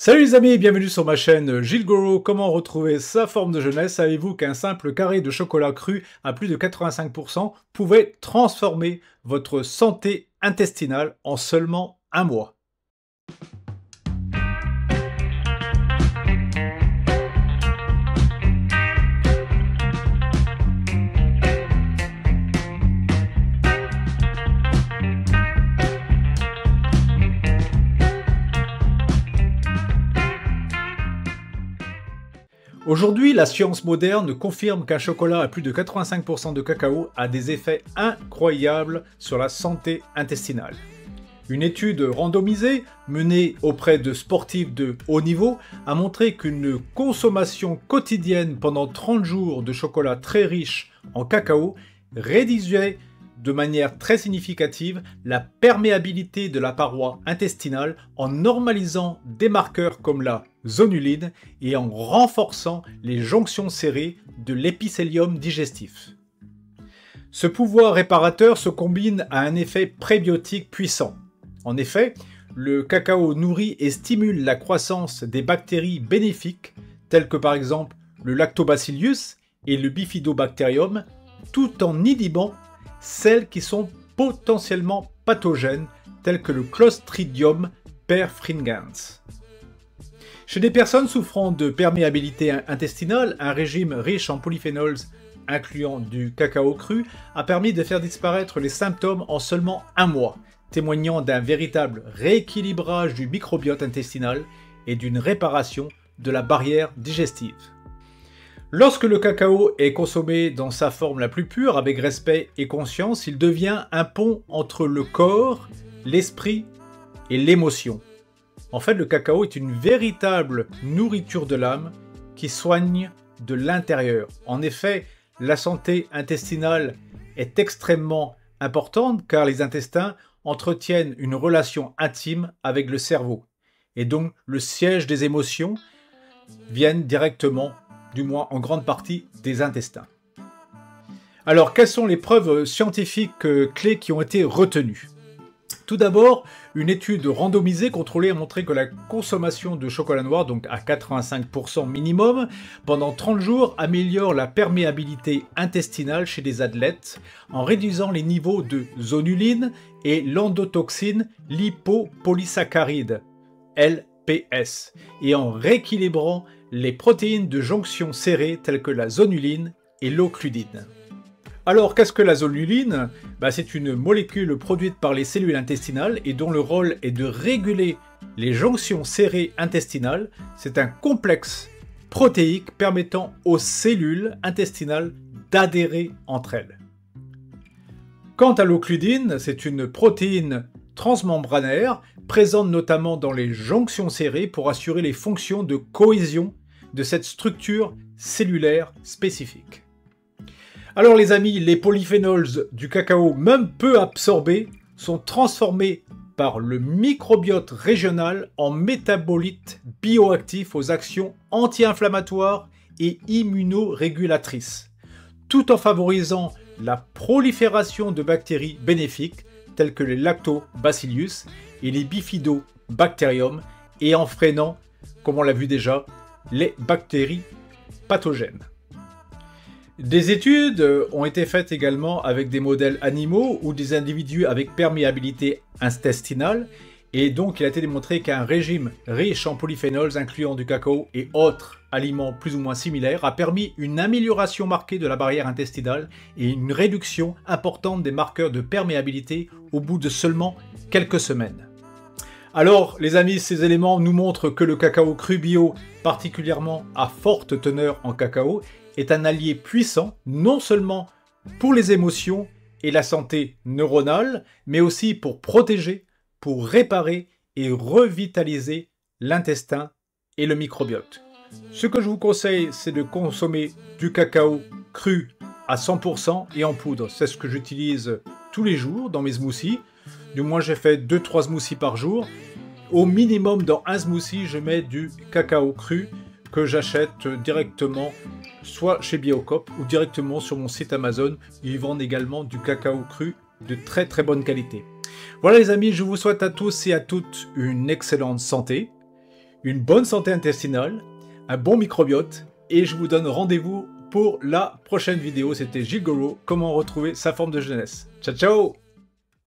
Salut les amis, bienvenue sur ma chaîne Gilles Goro. Comment retrouver sa forme de jeunesse? Savez-vous qu'un simple carré de chocolat cru à plus de 85% pouvait transformer votre santé intestinale en seulement un mois? Aujourd'hui, la science moderne confirme qu'un chocolat à plus de 85% de cacao a des effets incroyables sur la santé intestinale. Une étude randomisée, menée auprès de sportifs de haut niveau, a montré qu'une consommation quotidienne pendant 30 jours de chocolat très riche en cacao réduisait de manière très significative la perméabilité de la paroi intestinale en normalisant des marqueurs comme la zonuline et en renforçant les jonctions serrées de l'épithélium digestif. Ce pouvoir réparateur se combine à un effet prébiotique puissant. En effet, le cacao nourrit et stimule la croissance des bactéries bénéfiques telles que par exemple le lactobacillus et le bifidobacterium, tout en inhibant celles qui sont potentiellement pathogènes telles que le Clostridium perfringens. Chez des personnes souffrant de perméabilité intestinale, un régime riche en polyphénols, incluant du cacao cru, a permis de faire disparaître les symptômes en seulement un mois, témoignant d'un véritable rééquilibrage du microbiote intestinal et d'une réparation de la barrière digestive. Lorsque le cacao est consommé dans sa forme la plus pure, avec respect et conscience, il devient un pont entre le corps, l'esprit et l'émotion. En fait, le cacao est une véritable nourriture de l'âme qui soigne de l'intérieur. En effet, la santé intestinale est extrêmement importante car les intestins entretiennent une relation intime avec le cerveau. Et donc, le siège des émotions vient directement, du moins en grande partie, des intestins. Alors, quelles sont les preuves scientifiques clés qui ont été retenues? Tout d'abord, une étude randomisée contrôlée a montré que la consommation de chocolat noir, donc à 85% minimum, pendant 30 jours améliore la perméabilité intestinale chez les athlètes en réduisant les niveaux de zonuline et l'endotoxine lipopolysaccharide, LPS, et en rééquilibrant les protéines de jonction serrées telles que la zonuline et l'occludine. Alors, qu'est-ce que la zonuline? C'est une molécule produite par les cellules intestinales et dont le rôle est de réguler les jonctions serrées intestinales. C'est un complexe protéique permettant aux cellules intestinales d'adhérer entre elles. Quant à l'occludine, c'est une protéine transmembranaire présente notamment dans les jonctions serrées pour assurer les fonctions de cohésion de cette structure cellulaire spécifique. Alors les amis, les polyphénols du cacao, même peu absorbés, sont transformés par le microbiote régional en métabolites bioactifs aux actions anti-inflammatoires et immunorégulatrices, tout en favorisant la prolifération de bactéries bénéfiques telles que les lactobacillus et les bifidobacterium et en freinant, comme on l'a vu déjà, les bactéries pathogènes. Des études ont été faites également avec des modèles animaux ou des individus avec perméabilité intestinale et donc il a été démontré qu'un régime riche en polyphénols incluant du cacao et autres aliments plus ou moins similaires a permis une amélioration marquée de la barrière intestinale et une réduction importante des marqueurs de perméabilité au bout de seulement quelques semaines. Alors les amis, ces éléments nous montrent que le cacao cru bio, particulièrement à forte teneur en cacao, est un allié puissant, non seulement pour les émotions et la santé neuronale, mais aussi pour protéger, pour réparer et revitaliser l'intestin et le microbiote. Ce que je vous conseille, c'est de consommer du cacao cru à 100% et en poudre. C'est ce que j'utilise tous les jours dans mes smoothies. Du moins, j'ai fait 2-3 smoothies par jour. Au minimum, dans un smoothie, je mets du cacao cru que j'achète directement soit chez Biocoop ou directement sur mon site Amazon. Ils vendent également du cacao cru de très très bonne qualité. Voilà les amis, je vous souhaite à tous et à toutes une excellente santé, une bonne santé intestinale, un bon microbiote, et je vous donne rendez-vous pour la prochaine vidéo. C'était Gilles Goro, comment retrouver sa forme de jeunesse. Ciao ciao!